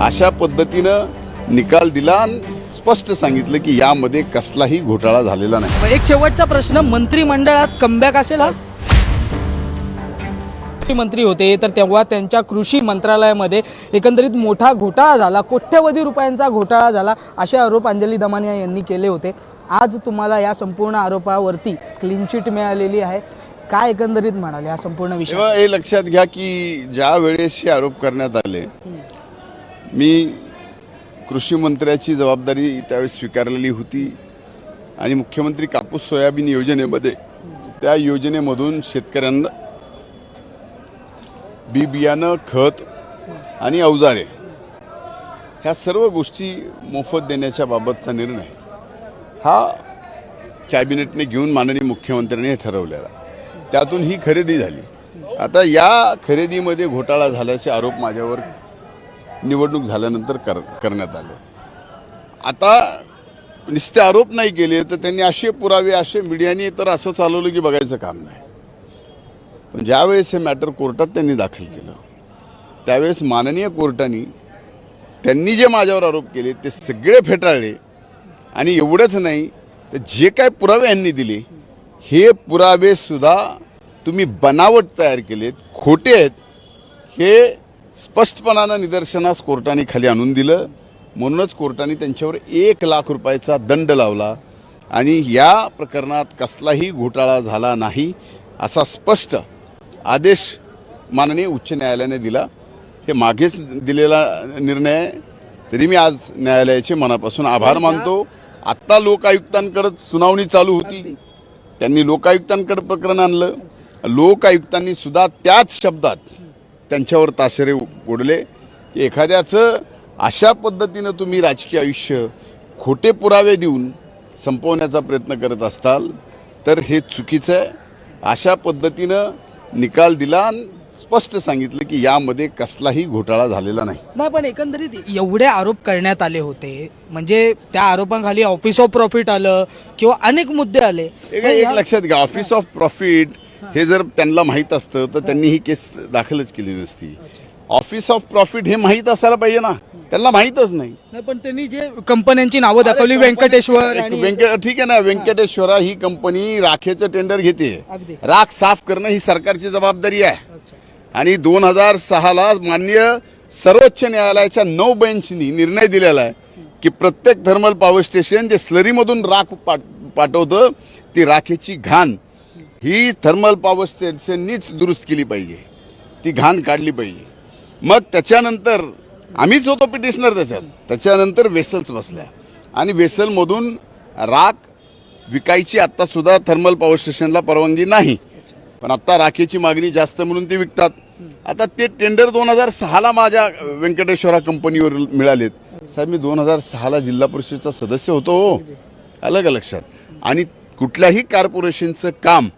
अशा पद्धतीनं निकाल दिला आणि स्पष्ट सांगितलं की यामध्ये कसलाही घोटाळा झालेला नाही। एक शेवटचा प्रश्न, मंत्रिमंडळात कमबॅक असेल हा? मंत्री होते तर तेव्हा त्यांच्या कृषी मंत्रालयामध्ये एकंदरीत मोठा घोटाळा झाला, कोट्यवधी रुपयांचा घोटाळा झाला, असे आरोप अंजली दमानिया यांनी केले होते। आज तुम्हाला या संपूर्ण आरोपावरती क्लीन चिट मिळालेली आहे, काय एकंदरीत म्हणाले हा संपूर्ण विषय? हे लक्षात घ्या की ज्या वेळेस हे आरोप करण्यात आले, मी कृषी मंत्र्याची जबाबदारी त्यावेळेस स्वीकारलेली होती आणि मुख्यमंत्री कापूस सोयाबीन योजनेमध्ये त्या योजनेमधून शेतकऱ्यांना बी बियाणं, खत आणि अवजारे ह्या सर्व गोष्टी मोफत देण्याच्या बाबतचा निर्णय हा कॅबिनेटने घेऊन माननीय मुख्यमंत्र्यांनी ठरवलेला, त्यातून ही खरेदी झाली। आता या खरेदीमध्ये घोटाळा झाल्याचे आरोप माझ्यावर निवडणूक झाल्यानंतर करण्यात आले। आता नुसते आरोप नाही केले तर त्यांनी असे पुरावे, असे मीडियाने तर असं चालवलं की बघायचं काम नाही। पण ज्यावेळेस हे मॅटर कोर्टात त्यांनी दाखल केलं त्यावेळेस माननीय कोर्टाने त्यांनी जे माझ्यावर आरोप केले ते सगळे फेटाळले आणि एवढंच नाही तर जे काय पुरावे यांनी दिले हे पुरावे सुद्धा तुम्ही बनावट तयार केलेत, खोटे आहेत, हे स्पष्टपणानं निदर्शनास कोर्टाने खाली आणून दिलं। म्हणूनच कोर्टाने त्यांच्यावर 1 लाख रुपयाचा दंड लावला आणि या प्रकरणात कसलाही घोटाळा झाला नाही असा स्पष्ट आदेश माननीय उच्च न्यायालयाने दिला। हे मागेच दिलेला निर्णय आहे, तरी मी आज न्यायालयाचे मनापासून आभार मानतो। आत्ता लोकायुक्तांकडे सुनावणी चालू होती, त्यांनी लोकायुक्तांकडे प्रकरण आणलं, लोकायुक्तांनी सुद्धा त्याच शब्दात त्यांच्यावर ताशेरे ओढले की एखाद्याचं अशा पद्धतीनं तुम्ही राजकीय आयुष्य खोटे पुरावे देऊन संपवण्याचा प्रयत्न करत असताल तर हे चुकीचं आहे। अशा पद्धतीनं निकाल दिला आणि स्पष्ट सांगितलं की यामध्ये कसलाही घोटाळा झालेला नाही। पण एकंदरीत एवढे आरोप करण्यात आले होते, म्हणजे त्या आरोपांखाली ऑफिस ऑफ प्रॉफिट आलं किंवा अनेक मुद्दे आले। एक लक्षात घ्या, ऑफिस ऑफ प्रॉफिट हे जर त्यांना माहीत असतं तर त्यांनी ही केस दाखलच केली नसती। ऑफिस ऑफ प्रॉफिट हे माहीत असायला पाहिजे ना, त्यांना माहीतच नाही। पण त्यांनी जे कंपन्यांची नावं दाखवली, व्यंकटेश्वर आणि ठीक आहे ना, व्यंकटेश्वरा ही कंपनी राखेचं टेंडर घेते, अगदी राख साफ करणं ही सरकारची जबाबदारी आहे। आणि 2006ला माननीय सर्वोच्च न्यायालयाच्या 9 बेंचनी निर्णय दिलेला आहे की प्रत्येक थर्मल पॉवर स्टेशन जे स्लरीमधून राख पाठवतं ती राखेची घाण ही थर्मल पॉवर स्टेशननीच दुरुस्त केली पाहिजे, ती घाण काढली पाहिजे। मग त्याच्यानंतर आम्हीच होतो पिटिशनर, त्याच्यानंतर वेसल्स बसल्या आणि वेसलमधून राख विकायची आत्ता सुद्धा थर्मल पॉवर स्टेशनला परवानगी नाही, पण आत्ता राखेची मागणी जास्त म्हणून ते विकतात। आता ते टेंडर 2006ला माझ्या व्यंकटेश्वरा कंपनीवर मिळालेत। साहेब मी 2006ला जिल्हा परिषदेचा सदस्य होतो, अलग लक्षात। आणि कुठल्याही कॉर्पोरेशनचं काम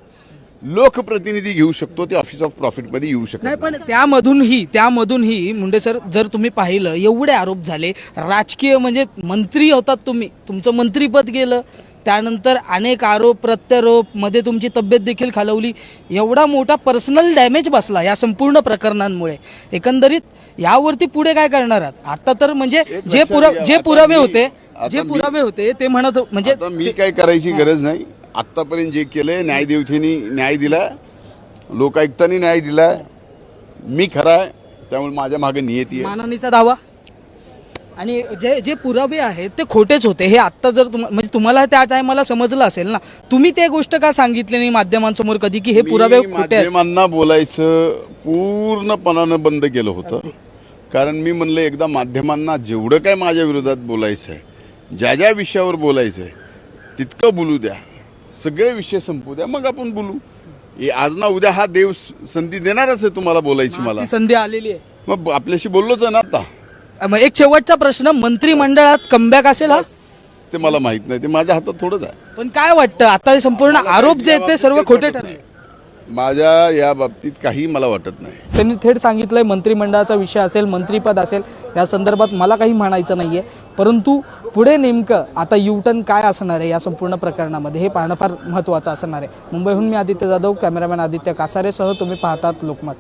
लोकप्रतिनिधी घेऊ शकतो, ते ऑफिस ऑफ प्रॉफिटमध्ये येऊ शकत नाही। पण त्यामधूनही मुंडे सर, जर तुम्ही पाहिलं एवढे आरोप झाले, राजकीय म्हणजे मंत्री होतात तुम्ही, तुमचं मंत्रीपद गेलं, त्यानंतर अनेक आरोप प्रत्यारोप मध्ये तुमची तब्येत देखील खालवली, एवढा मोठा पर्सनल डॅमेज बसला या संपूर्ण प्रकरणांमुळे। एकंदरीत यावरती पुढे काय करणार आहात? आता तर म्हणजे जे पुरावे होते ते म्हणत, म्हणजे मी काय करायची गरज नाही। आत्तापर्यंत जे केलंय न्यायदेवतेने न्याय दिला, लोकायुक्तांनी न्याय दिलाय, मी खरा आहे, त्यामुळे माझ्या मागे नियती आहे। माननीचा दावा आणि जे पुरावे आहेत ते खोटेच होते, हे आत्ता जर म्हणजे तुम्हाला त्या टायमाला समजलं असेल ना, तुम्ही ते गोष्ट का सांगितली नाही माध्यमांसमोर कधी की हे पुरावे खोटे आहेत? माध्यमांना बोलायचं पूर्णपणानं बंद केलं होतं, कारण मी म्हणलं एकदा माध्यमांना जेवढं काय माझ्या विरोधात बोलायचं आहे, ज्या ज्या विषयावर बोलायचं आहे तितकं बोलू द्या, सगळे विषय संपू द्या, मग आपण बोलू। आज ना उद्या हा देव संधी देणारच आहे तुम्हाला बोलायची, मला संधी आलेली आहे, मग आपल्याशी बोललोच आहे ना आता। एक शेवटचा प्रश्न, मंत्रिमंडळात कमबॅक असेल हा? ते मला माहित नाही, ते माझ्या हातात थोडंच आहे। पण काय वाटतं आता संपूर्ण आरोप जे आहेत ते सर्व खोटे ठरले? माझ्या या बाबतीत काही मला वाटत नाही। त्यांनी थेट सांगितलंय मंत्रिमंडळाचा विषय असेल, मंत्रिपद असेल, या संदर्भात मला काही म्हणायचं नाहीये, परंतु पुढे नेमकं आता युटर्न काय असणार आहे या संपूर्ण प्रकरणामध्ये हे पाहणं फार महत्त्वाचं असणार आहे। मुंबईहून मी आदित्य जाधव, कॅमेरामॅन आदित्य कासारेसह तुम्ही पाहतात लोकमत।